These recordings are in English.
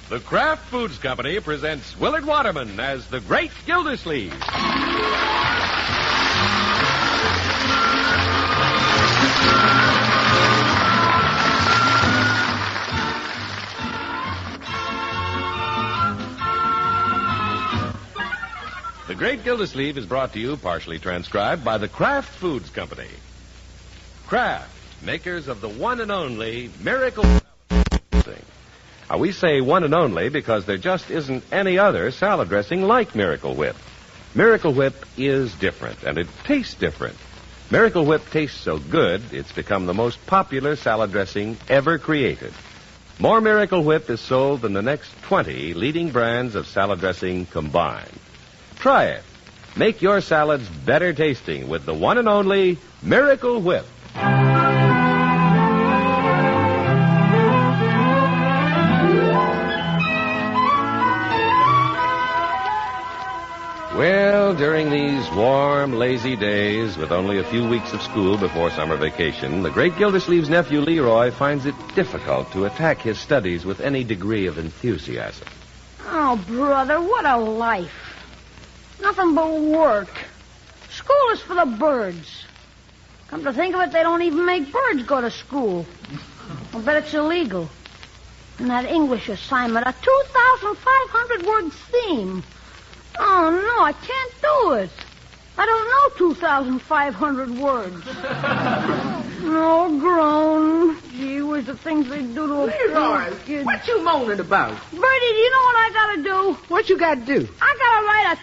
The Kraft Foods Company presents Willard Waterman as the Great Gildersleeve. The Great Gildersleeve is brought to you, partially transcribed, by the Kraft Foods Company. Kraft, makers of the one and only Miracle dressing. Now, we say one and only because there just isn't any other salad dressing like Miracle Whip. Miracle Whip is different, and it tastes different. Miracle Whip tastes so good, it's become the most popular salad dressing ever created. More Miracle Whip is sold than the next 20 leading brands of salad dressing combined. Try it. Make your salads better tasting with the one and only Miracle Whip. Well, during these warm, lazy days, with only a few weeks of school before summer vacation, the great Gildersleeve's nephew Leroy finds it difficult to attack his studies with any degree of enthusiasm. Oh, brother, what a life. Nothing but work. School is for the birds. Come to think of it, they don't even make birds go to school. I'll bet it's illegal. And that English assignment, a 2,500-word theme. Oh, no, I can't do it. I don't know 2,500 words. No, groan. Gee whiz, the things they do to a Leroy, kid. what you moaning about? Bertie, do you know what I gotta do? What you got to do? I gotta write a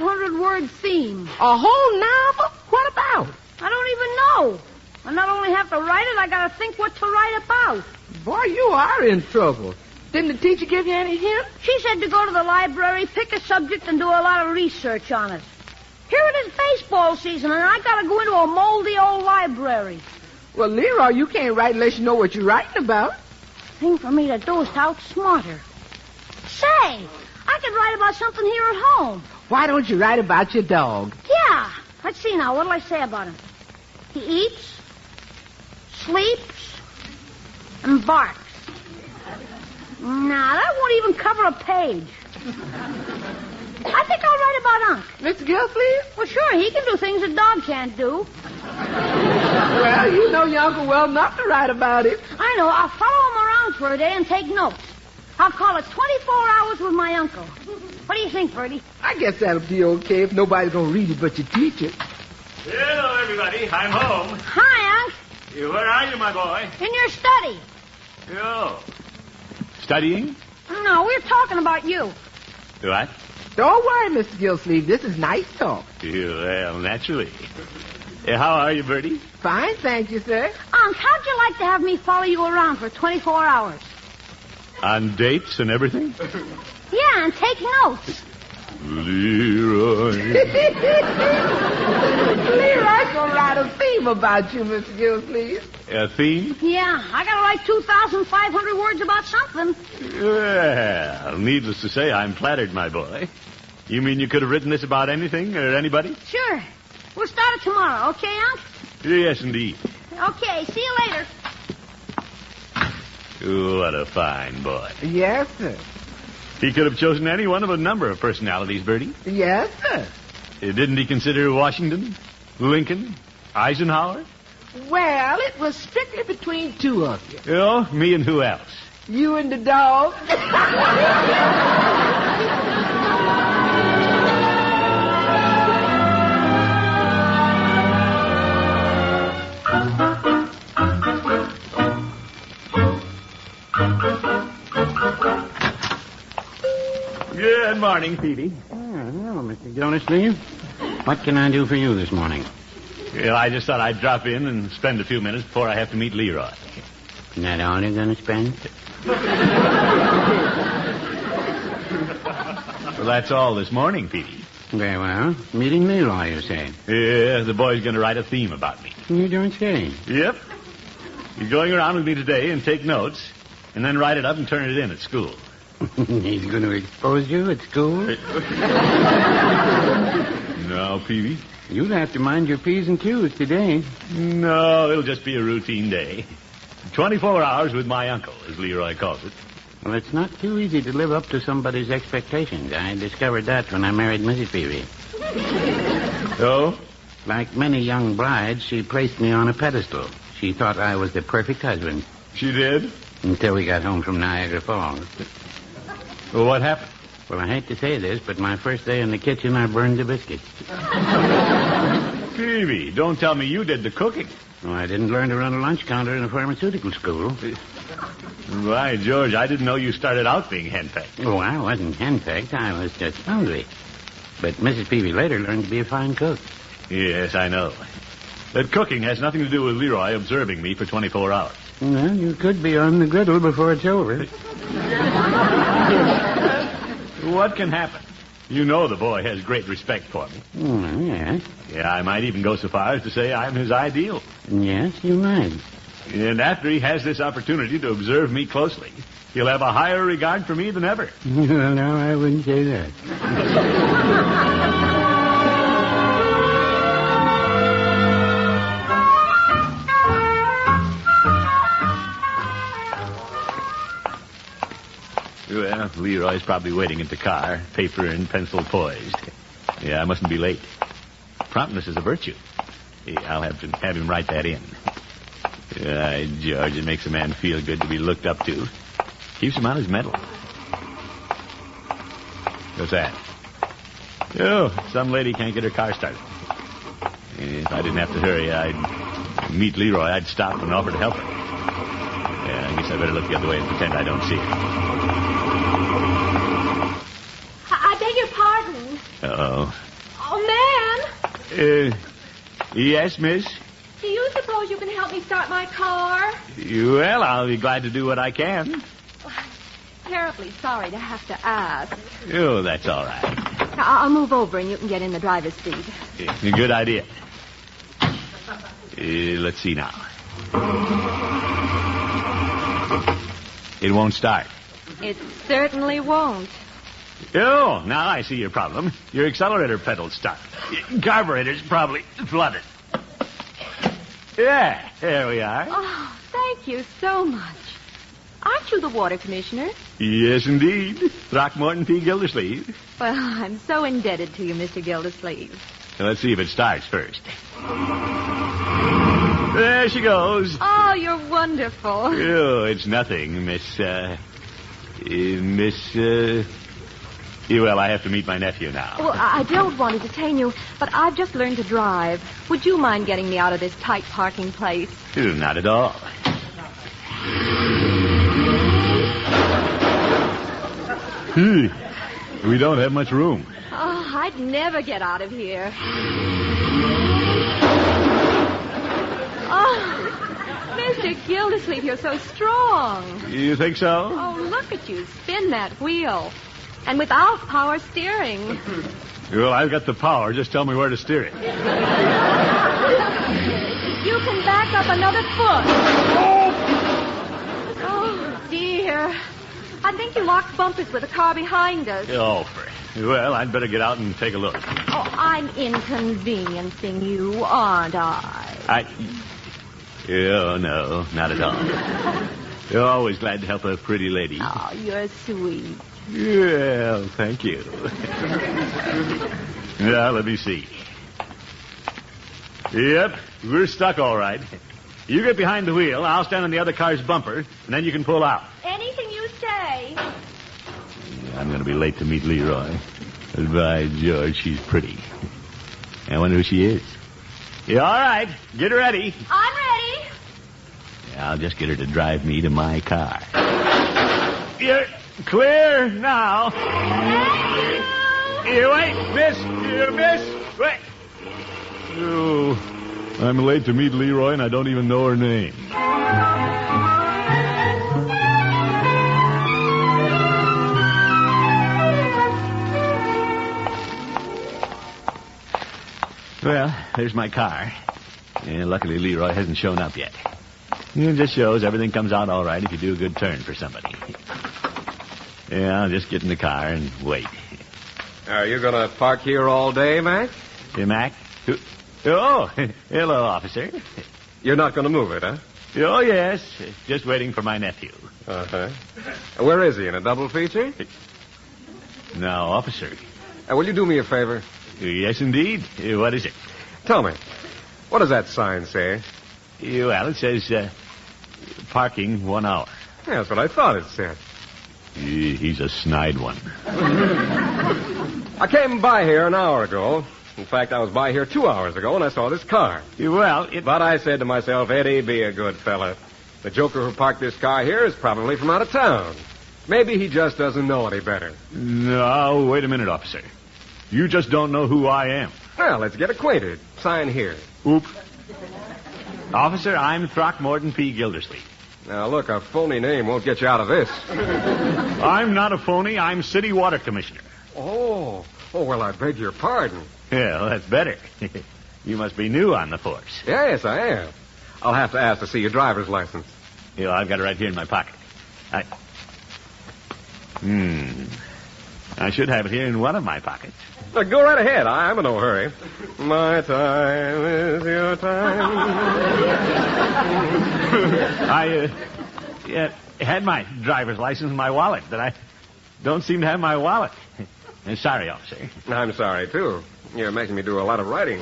2,500-word theme. A whole novel? What about? I don't even know. I not only have to write it, I gotta think what to write about. Boy, you are in trouble. Didn't the teacher give you any hint? She said to go to the library, pick a subject, and do a lot of research on it. Here it is baseball season, and I gotta go into a moldy old library. Well, Leroy, you can't write unless you know what you're writing about. Thing for me to do is to outsmart her. Say, I could write about something here at home. Why don't you write about your dog? Yeah. Let's see now. What'll I say about him? He eats, sleeps, and barks. Nah, that won't even cover a page. I think I'll write about Unc. Mr. Gildersleeve? Well, sure, he can do things a dog can't do. Well, you know your uncle well enough to write about it. I know. I'll follow him around for a day and take notes. I'll call it 24 hours with my uncle. What do you think, Bertie? I guess that'll be okay if nobody's going to read it but your teacher. Hello, everybody. I'm home. Hi, Unc. Where are you, my boy? In your study. Oh. Studying? No, we're talking about you. What? Don't worry, Mr. Gildersleeve. This is nice talk. Well, naturally. How are you, Bertie? Fine, thank you, sir. Unc, how'd you like to have me follow you around for 24 hours? On dates and everything? Yeah, and take notes. Leroy. Leroy's going to write a theme about you, Mr. Gildersleeve. A theme? Yeah, I gotta write 2,500 words about something. Well, needless to say, I'm flattered, my boy. You mean you could have written this about anything or anybody? Sure. We'll start it tomorrow, okay, Unc? Yes, indeed. Okay, see you later. What a fine boy. Yes, sir. He could have chosen any one of a number of personalities, Bertie. Yes, sir. Didn't he consider Washington, Lincoln, Eisenhower? Well, it was strictly between two of you. Oh, me and who else? You and the dog. Good morning, Peavy. Hello, Mr. Gildersleeve. What can I do for you this morning? Well, I just thought I'd drop in and spend a few minutes before I have to meet Leroy. Isn't that all you're going to spend? Well, that's all this morning, Petey. Very well. Meeting Leroy, you say? Yeah, the boy's going to write a theme about me. You don't say. Yep. He's going around with me today and take notes, and then write it up and turn it in at school. He's going to expose you at school? No, Peavy. You'll have to mind your P's and Q's today. No, it'll just be a routine day. 24 hours with my uncle, as Leroy calls it. Well, it's not too easy to live up to somebody's expectations. I discovered that when I married Mrs. Peavy. Oh? Like many young brides, she placed me on a pedestal. She thought I was the perfect husband. She did? Until we got home from Niagara Falls. Well, what happened? Well, I hate to say this, but my first day in the kitchen, I burned the biscuits. Peavy, don't tell me you did the cooking. Well, I didn't learn to run a lunch counter in a pharmaceutical school. Why, George, I didn't know you started out being henpecked. Oh, I wasn't henpecked. I was just hungry. But Mrs. Peavy later learned to be a fine cook. Yes, I know. That cooking has nothing to do with Leroy observing me for 24 hours. Well, you could be on the griddle before it's over. What can happen? You know the boy has great respect for me. Yeah. Yeah, I might even go so far as to say I'm his ideal. Yes, you might. And after he has this opportunity to observe me closely, he'll have a higher regard for me than ever. Well, no, I wouldn't say that. Well, Leroy's probably waiting at the car, paper and pencil poised. Yeah, I mustn't be late. Promptness is a virtue. Yeah, I'll have to have him write that in. George, it makes a man feel good to be looked up to. Keeps him on his mettle. What's that? Oh, some lady can't get her car started. If I didn't have to hurry, I'd meet Leroy. I'd stop and offer to help her. Yeah, I guess I better look the other way and pretend I don't see her. I beg your pardon. Uh-oh. Oh, man. Yes, miss? Do you suppose you can help me start my car? Well, I'll be glad to do what I can. Terribly sorry to have to ask. Oh, that's all right. I'll move over and you can get in the driver's seat. Good idea. Let's see now. It won't start. It certainly won't. Oh, now I see your problem. Your accelerator pedal's stuck. Carburetor's probably flooded. Yeah, there we are. Oh, thank you so much. Aren't you the water commissioner? Yes, indeed. Throckmorton P. Gildersleeve. Well, I'm so indebted to you, Mr. Gildersleeve. Now, let's see if it starts first. There she goes. Oh, you're wonderful. Oh, it's nothing, well, I have to meet my nephew now. Well, I don't want to detain you, but I've just learned to drive. Would you mind getting me out of this tight parking place? Not at all. We don't have much room. Oh, I'd never get out of here. Oh, Mr. Gildersleeve, you're so strong. You think so? Oh, look at you spin that wheel. And without power steering. Well, I've got the power. Just tell me where to steer it. You can back up another foot. Oh, dear. I think you locked bumpers with the car behind us. Oh, well, I'd better get out and take a look. Oh, I'm inconveniencing you, aren't I? Oh, no, not at all. You're always glad to help a pretty lady. Oh, you're sweet. Well, thank you. Now, let me see. Yep, we're stuck all right. You get behind the wheel, I'll stand on the other car's bumper, and then you can pull out. Anything you say. I'm going to be late to meet Leroy. But by George, she's pretty. I wonder who she is. Yeah, all right, get ready. I'm ready. I'll just get her to drive me to my car. You're clear now. Thank you. You wait, miss. You miss. Wait. Oh, I'm late to meet Leroy, and I don't even know her name. Well, there's my car. And luckily, Leroy hasn't shown up yet. It just shows everything comes out all right if you do a good turn for somebody. Yeah, I'll just get in the car and wait. Are you going to park here all day, Mac? Hey, Mac? Oh, hello, officer. You're not going to move it, huh? Oh, yes. Just waiting for my nephew. Uh-huh. Where is he, in a double feature? Now, officer. Will you do me a favor? Yes, indeed. What is it? Tell me, what does that sign say? Well, it says, parking 1 hour. Yeah, that's what I thought it said. He's a snide one. I came by here an hour ago. In fact, I was by here 2 hours ago, and I saw this car. Well, But I said to myself, Eddie, be a good fella. The joker who parked this car here is probably from out of town. Maybe he just doesn't know any better. No, wait a minute, officer. You just don't know who I am. Well, let's get acquainted. Sign here. Oop. Officer, I'm Throckmorton P. Gildersleeve. Now, look, a phony name won't get you out of this. I'm not a phony. I'm city water commissioner. Oh, well, I beg your pardon. Yeah, well, that's better. You must be new on the force. Yes, I am. I'll have to ask to see your driver's license. Yeah, I've got it right here in my pocket. I should have it here in one of my pockets. Now, go right ahead. I'm in no hurry. My time is your time. I had my driver's license in my wallet, but I don't seem to have my wallet. Sorry, officer. I'm sorry, too. You're making me do a lot of writing.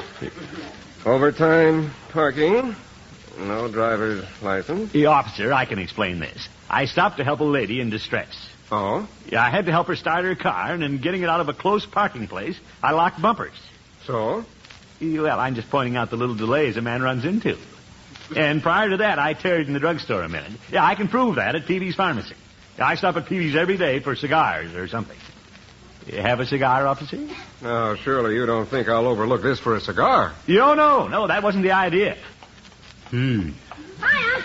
Overtime parking. No driver's license. Officer, I can explain this. I stopped to help a lady in distress. Oh? Yeah, I had to help her start her car, and in getting it out of a close parking place, I locked bumpers. So? Well, I'm just pointing out the little delays a man runs into. And prior to that, I tarried in the drugstore a minute. Yeah, I can prove that at Peavy's Pharmacy. I stop at Peavy's every day for cigars or something. You have a cigar, officer? Oh, surely you don't think I'll overlook this for a cigar. No, that wasn't the idea. Hi, Unc.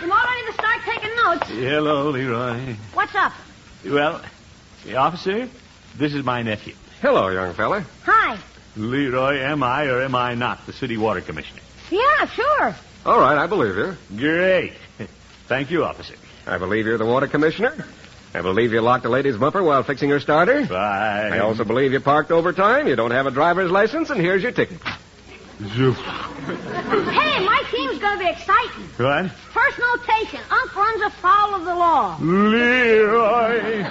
I'm all ready to start taking notes. Hello, Leroy. What's up? Well, officer, this is my nephew. Hello, young fella. Hi. Leroy, am I or am I not the city water commissioner? Yeah, sure. All right, I believe you. Great. Thank you, officer. I believe you're the water commissioner. I believe you locked a lady's bumper while fixing her starter. Bye. I also believe you parked overtime, you don't have a driver's license, and here's your ticket. Hey, my team's going to be exciting. What? First notation. Unc runs afoul of the law. Leroy!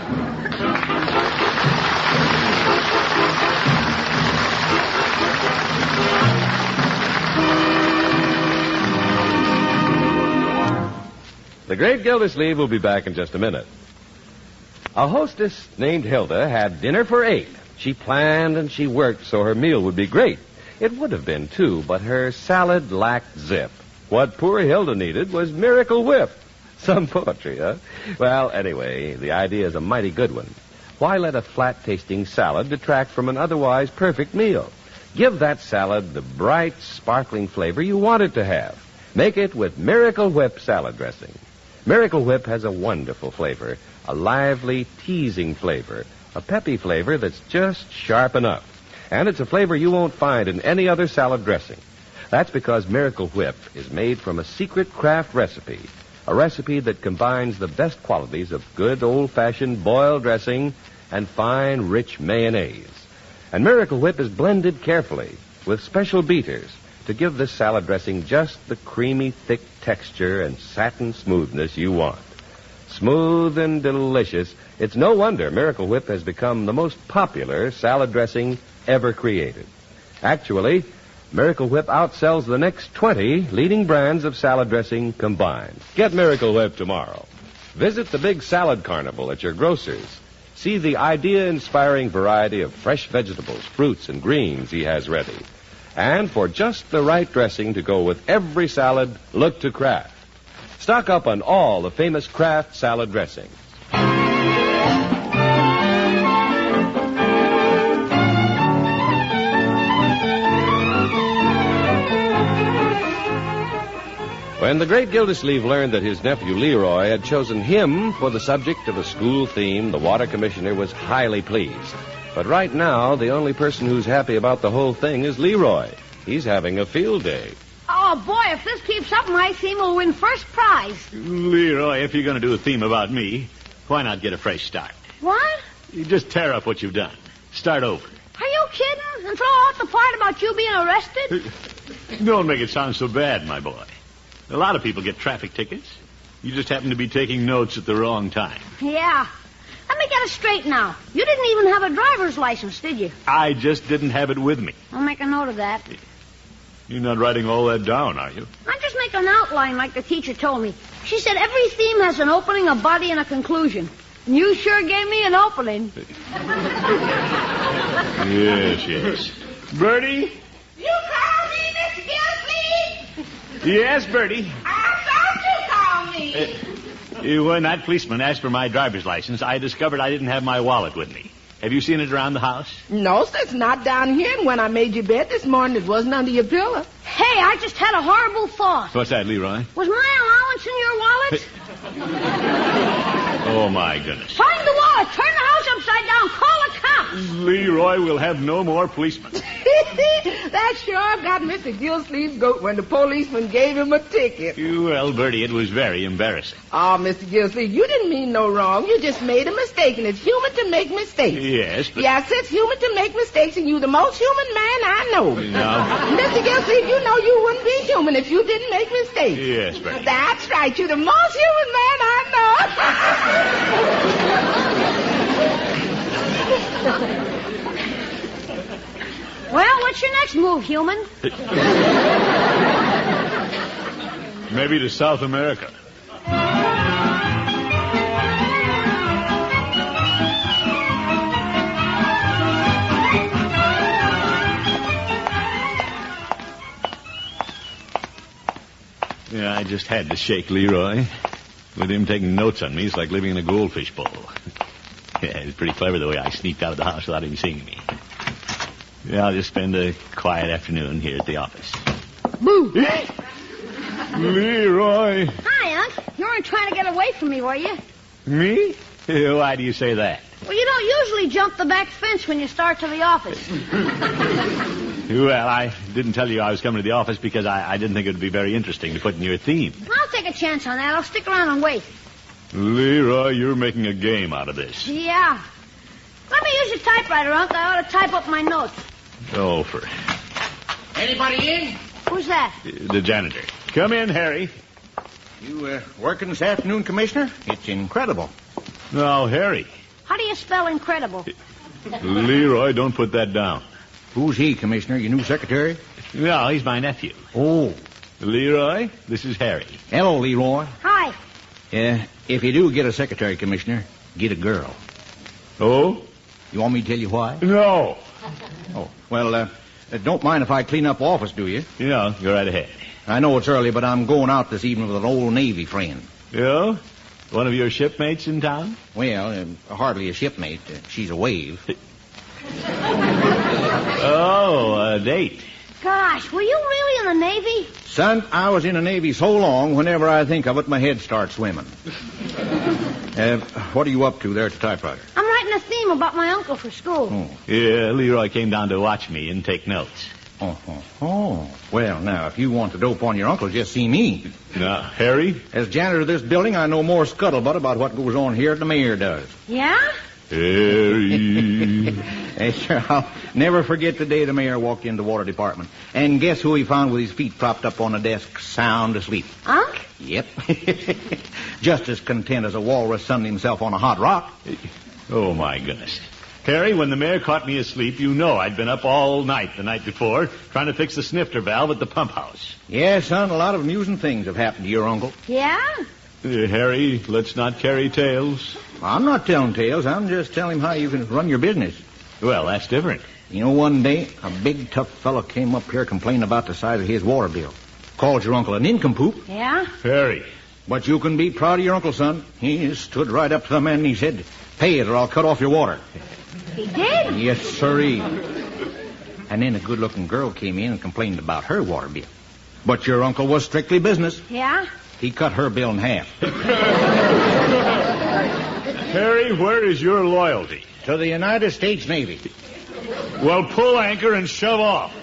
The great Gildersleeve will be back in just a minute. A hostess named Hilda had dinner for 8. She planned and she worked so her meal would be great. It would have been, too, but her salad lacked zip. What poor Hilda needed was Miracle Whip. Some poetry, huh? Well, anyway, the idea is a mighty good one. Why let a flat-tasting salad detract from an otherwise perfect meal? Give that salad the bright, sparkling flavor you want it to have. Make it with Miracle Whip salad dressing. Miracle Whip has a wonderful flavor, a lively, teasing flavor, a peppy flavor that's just sharp enough. And it's a flavor you won't find in any other salad dressing. That's because Miracle Whip is made from a secret Kraft recipe, a recipe that combines the best qualities of good old-fashioned boiled dressing and fine, rich mayonnaise. And Miracle Whip is blended carefully with special beaters to give this salad dressing just the creamy, thick texture and satin smoothness you want. Smooth and delicious, it's no wonder Miracle Whip has become the most popular salad dressing ever created. Actually, Miracle Whip outsells the next 20 leading brands of salad dressing combined. Get Miracle Whip tomorrow. Visit the big salad carnival at your grocer's. See the idea-inspiring variety of fresh vegetables, fruits, and greens he has ready. And for just the right dressing to go with every salad, look to Kraft. Stock up on all the famous Kraft salad dressings. When the great Gildersleeve learned that his nephew Leroy had chosen him for the subject of a school theme, the water commissioner was highly pleased. But right now, the only person who's happy about the whole thing is Leroy. He's having a field day. Oh, boy, if this keeps up, my team will win first prize. Leroy, if you're going to do a theme about me, why not get a fresh start? What? You just tear up what you've done. Start over. Are you kidding? And throw out the part about you being arrested? Don't make it sound so bad, my boy. A lot of people get traffic tickets. You just happened to be taking notes at the wrong time. Yeah. Let me get it straight now. You didn't even have a driver's license, did you? I just didn't have it with me. I'll make a note of that. You're not writing all that down, are you? I'm just making an outline like the teacher told me. She said every theme has an opening, a body, and a conclusion. And you sure gave me an opening. Yes. Bertie? You call me, Miss Gilsey? Yes, Bertie. I thought you called me. When that policeman asked for my driver's license, I discovered I didn't have my wallet with me. Have you seen it around the house? No, sir, it's not down here. And when I made your bed this morning, it wasn't under your pillow. Hey, I just had a horrible thought. What's that, Leroy? Was my allowance in your wallet? Oh, my goodness. Find the wallet. Turn the house upside down. Call the cops. Leroy will have no more policemen. That sure got Mr. Gilsleeve's goat when the policeman gave him a ticket. Well, Bertie, it was very embarrassing. Oh, Mr. Gilsleeve, you didn't mean no wrong. You just made a mistake, and it's human to make mistakes. Yes, but... Yes, it's human to make mistakes, and you're the most human man I know. No. Mr. Gilsleeve, you know you wouldn't be human if you didn't make mistakes. Yes, Bertie. That's right. You're the most human man I know. Well, what's your next move, human? Maybe to South America. Yeah, I just had to shake Leroy. With him taking notes on me, it's like living in a goldfish bowl. Yeah, it was pretty clever the way I sneaked out of the house without him seeing me. Yeah, I'll just spend a quiet afternoon here at the office. Boo! Leroy. Hi, Unc. You weren't trying to get away from me, were you? Me? Why do you say that? Well, you don't usually jump the back fence when you start to the office. Well, I didn't tell you I was coming to the office because I didn't think it would be very interesting to put in your theme. I'll take a chance on that. I'll stick around and wait. Leroy, you're making a game out of this. Yeah. Let me use your typewriter, Unc. I ought to type up my notes. Oh, for... Anybody in? Who's that? The janitor. Come in, Harry. You working this afternoon, Commissioner? It's incredible. No, Harry. How do you spell incredible? Leroy, don't put that down. Who's he, Commissioner? Your new secretary? No, he's my nephew. Oh. Leroy, this is Harry. Hello, Leroy. Hi. If you do get a secretary, Commissioner, get a girl. Oh? You want me to tell you why? No. Oh, well, don't mind if I clean up office, do you? Yeah, go right ahead. I know it's early, but I'm going out this evening with an old Navy friend. Yeah? One of your shipmates in town? Well, hardly a shipmate. She's a wave. Oh, a date. Gosh, were you really in the Navy? Son, I was in the Navy so long, whenever I think of it, my head starts swimming. What are you up to there at the typewriter? I'm writing a theme about my uncle for school. Oh. Yeah, Leroy came down to watch me and take notes. Oh. Well, now, if you want the dope on your uncle, just see me. Now, Harry? As janitor of this building, I know more scuttlebutt about what goes on here than the mayor does. Yeah? Harry. Hey, sure, I'll never forget the day the mayor walked in the water department. And guess who he found with his feet propped up on the desk, sound asleep? Unc? Yep. Just as content as a walrus sunning himself on a hot rock. Oh, my goodness. Harry, when the mayor caught me asleep, you know I'd been up all night the night before trying to fix the snifter valve at the pump house. Yeah, son, a lot of amusing things have happened to your uncle. Yeah? Harry, let's not carry tales. I'm not telling tales. I'm just telling him how you can run your business. Well, that's different. You know, one day, a big, tough fellow came up here complaining about the size of his water bill. Called your uncle an nincompoop. Yeah? Harry. But you can be proud of your uncle, son. He stood right up to the man and he said, "Pay it or I'll cut off your water." He did? Yes, sirree. And then a good-looking girl came in and complained about her water bill. But your uncle was strictly business. Yeah? He cut her bill in half. Harry, where is your loyalty? To the United States Navy. Well, pull anchor and shove off.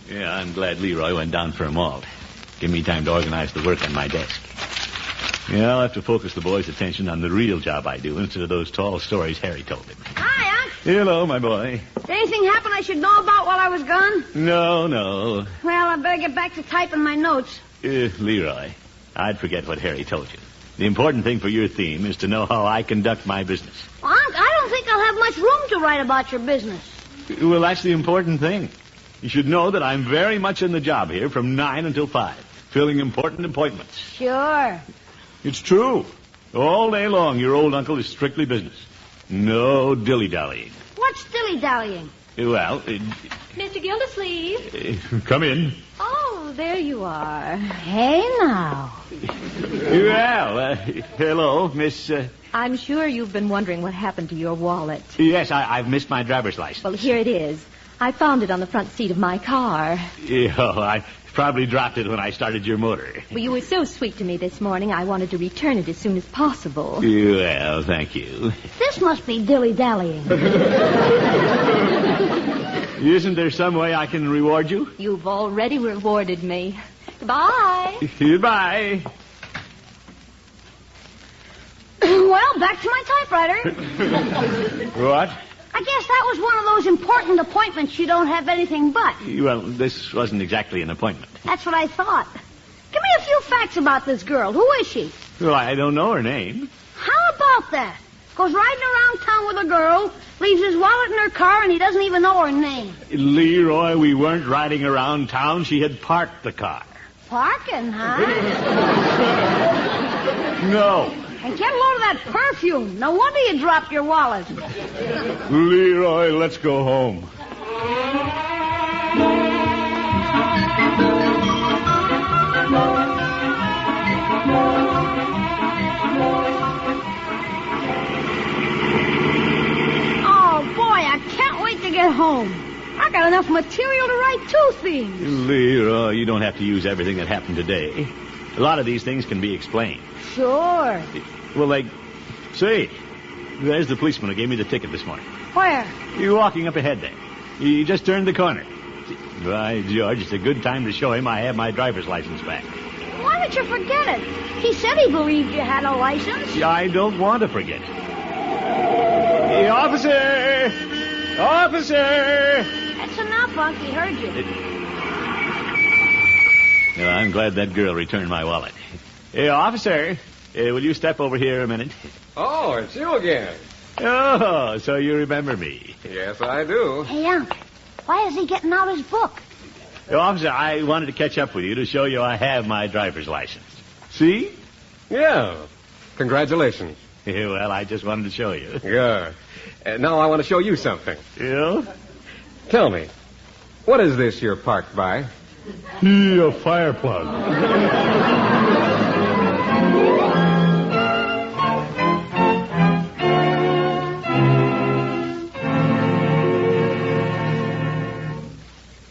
Yeah, I'm glad Leroy went down for a malt. Give me time to organize the work on my desk. Yeah, I'll have to focus the boys' attention on the real job I do instead of those tall stories Harry told him. Hi, Unc. Hello, my boy. Did anything happen I should know about while I was gone? No. Well, I better get back to typing my notes. Leroy, I'd forget what Harry told you. The important thing for your theme is to know how I conduct my business. Well, Unc, I don't think I'll have much room to write about your business. Well, that's the important thing. You should know that I'm very much in the job here from 9 until 5, filling important appointments. Sure. It's true. All day long, your old uncle is strictly business. No dilly-dallying. What's dilly-dallying? Well, Mr. Gildersleeve. come in. Oh, there you are. Hey, now. Well, hello, Miss... I'm sure you've been wondering what happened to your wallet. Yes, I've missed my driver's license. Well, here it is. I found it on the front seat of my car. I probably dropped it when I started your motor. Well, you were so sweet to me this morning, I wanted to return it as soon as possible. Well, thank you. This must be dilly-dallying. Isn't there some way I can reward you? You've already rewarded me. Goodbye. Goodbye. Well, back to my typewriter. What? I guess that was one of those important appointments you don't have anything but. Well, this wasn't exactly an appointment. That's what I thought. Give me a few facts about this girl. Who is she? Well, I don't know her name. How about that? Goes riding around town with a girl, leaves his wallet in her car, and he doesn't even know her name. Leroy, we weren't riding around town. She had parked the car. Parking, huh? No. And get a load of that perfume. No wonder you dropped your wallet. Leroy, let's go home. Oh, boy, I can't wait to get home. I got enough material to write 2 themes. Leroy, you don't have to use everything that happened today. A lot of these things can be explained. Sure. Well, say, there's the policeman who gave me the ticket this morning. Where? You're walking up ahead there. He just turned the corner. By George, it's a good time to show him I have my driver's license back. Why did you forget it? He said he believed you had a license. I don't want to forget. Hey, officer! Officer! That's enough, Unc. He heard you. Well, I'm glad that girl returned my wallet. Hey, officer, will you step over here a minute? Oh, it's you again. Oh, so you remember me. Yes, I do. Hey, Unc, why is he getting out his book? Hey, officer, I wanted to catch up with you to show you I have my driver's license. See? Yeah. Congratulations. Yeah, well, I just wanted to show you. Good. Now I want to show you something. Yeah? Tell me, what is this you're parked by? A fire plug.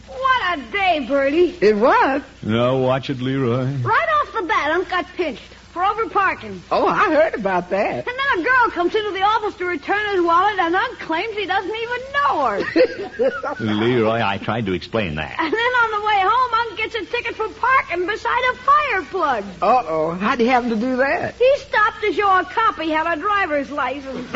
What a day, Bertie. It was. Now watch it, Leroy. Right off the bat, Unc got pinched for over parking. Oh, I heard about that. And then a girl comes into the office to return his wallet, and Unc claims he doesn't even know her. Leroy, I tried to explain that. And then on the way home, Unc gets a ticket for parking beside a fire plug. Uh-oh. How'd he happen to do that? He stopped to show a cop he had a driver's license.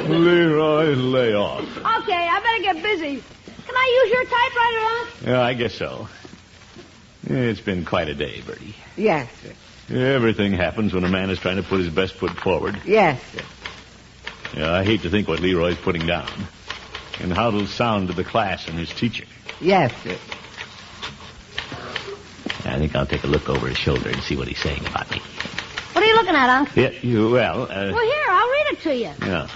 Leroy, lay off. Okay, I better get busy. Can I use your typewriter, Unc? Yeah, I guess so. It's been quite a day, Bertie. Yes, sir. Everything happens when a man is trying to put his best foot forward. Yes, sir. Yeah, I hate to think what Leroy's putting down. And how it'll sound to the class and his teacher. Yes, sir. I think I'll take a look over his shoulder and see what he's saying about me. What are you looking at, Unc? Yeah, Well, here, I'll read it to you. Yeah.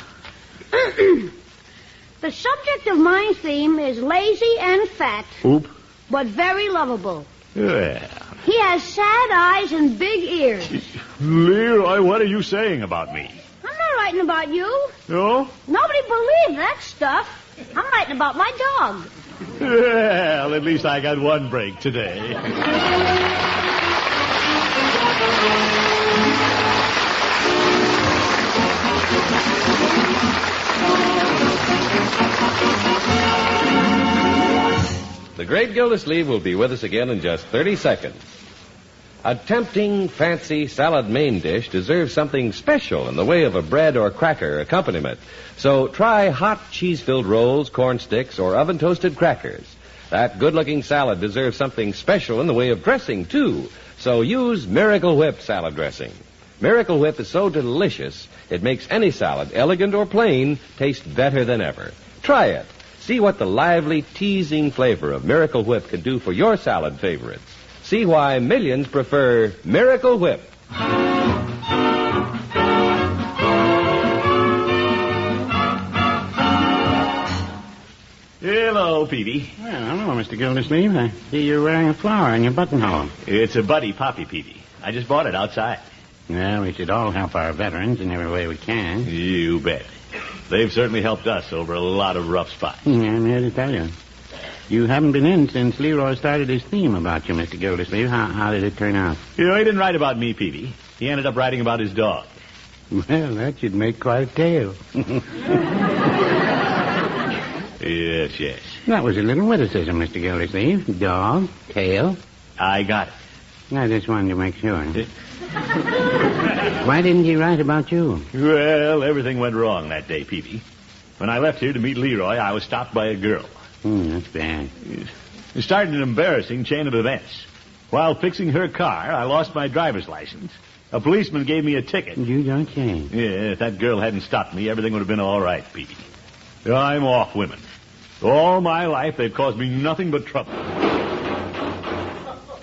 The subject of my theme is lazy and fat, Oop. but very lovable. Yeah. He has sad eyes and big ears. Leroy, what are you saying about me? I'm not writing about you. No? Nobody believed that stuff. I'm writing about my dog. Well, at least I got one break today. The great Gildersleeve will be with us again in just 30 seconds. A tempting, fancy salad main dish deserves something special in the way of a bread or cracker accompaniment. So try hot cheese-filled rolls, corn sticks, or oven-toasted crackers. That good-looking salad deserves something special in the way of dressing, too. So use Miracle Whip salad dressing. Miracle Whip is so delicious, it makes any salad, elegant or plain, taste better than ever. Try it. See what the lively, teasing flavor of Miracle Whip can do for your salad favorites. See why millions prefer Miracle Whip. Hello, Peavy. Well, hello, Mr. Gildersleeve. I see you're wearing a flower in your buttonhole. It's a buddy poppy, Peavy. I just bought it outside. Well, we should all help our veterans in every way we can. You bet. They've certainly helped us over a lot of rough spots. Yeah, I'm here to tell you. You haven't been in since Leroy started his theme about you, Mr. Gildersleeve. How did it turn out? You know, he didn't write about me, Peavy. He ended up writing about his dog. Well, that should make quite a tale. Yes. That was a little witticism, Mr. Gildersleeve. Dog, tail. I got it. I just wanted to make sure. Why didn't he write about you? Well, everything went wrong that day, Peavy. When I left here to meet Leroy, I was stopped by a girl. That's bad. It started an embarrassing chain of events. While fixing her car, I lost my driver's license. A policeman gave me a ticket. You don't say. Yeah, if that girl hadn't stopped me, everything would have been all right, Peavy. I'm off women. All my life, they've caused me nothing but trouble.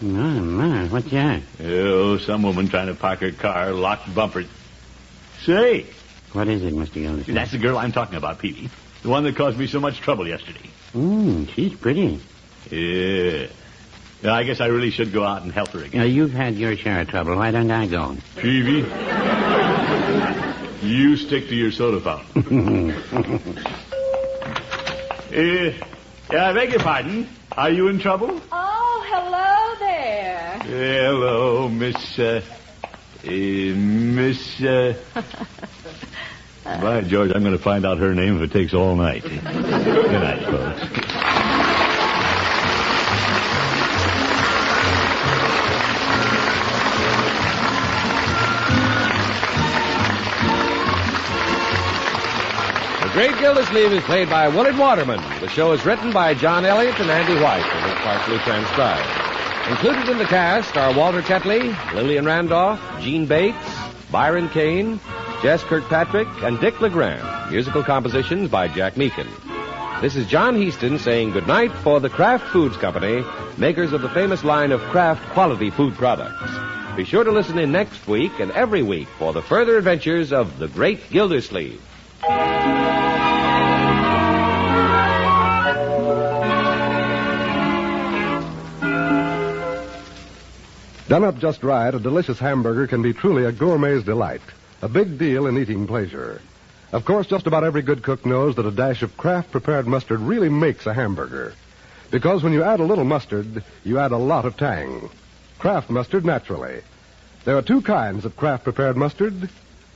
My, what's that? Oh, some woman trying to park her car, locked bumpers. Say. What is it, Mr. Gildersleeve? That's the girl I'm talking about, Peavy. The one that caused me so much trouble yesterday. She's pretty. Yeah. I guess I really should go out and help her again. You've had your share of trouble. Why don't I go? Peavy, you stick to your soda fountain. I beg your pardon. Are you in trouble? Oh, hello there. Hello, By George, I'm going to find out her name if it takes all night. Good night, folks. The Great Gildersleeve is played by Willard Waterman. The show is written by John Elliott and Andy White and is partially transcribed. Included in the cast are Walter Tetley, Lillian Randolph, Gene Bates, Byron Kane, Jess Kirkpatrick, and Dick LeGrand. Musical compositions by Jack Meakin. This is John Heaston saying goodnight for the Kraft Foods Company, makers of the famous line of Kraft quality food products. Be sure to listen in next week and every week for the further adventures of the Great Gildersleeve. Done up just right, a delicious hamburger can be truly a gourmet's delight. A big deal in eating pleasure. Of course, just about every good cook knows that a dash of Kraft prepared mustard really makes a hamburger. Because when you add a little mustard, you add a lot of tang. Kraft mustard, naturally. There are two kinds of Kraft prepared mustard.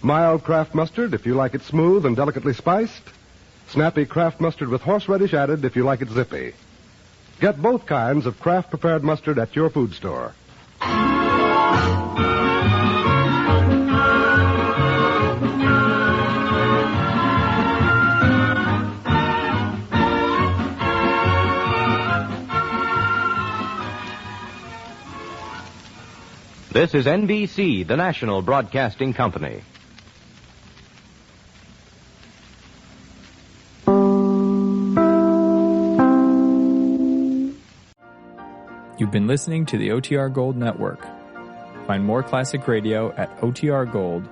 Mild Kraft mustard, if you like it smooth and delicately spiced. Snappy Kraft mustard with horseradish added, if you like it zippy. Get both kinds of Kraft prepared mustard at your food store. This is NBC, the national broadcasting company. You've been listening to the OTR Gold Network. Find more classic radio at otrgold.com.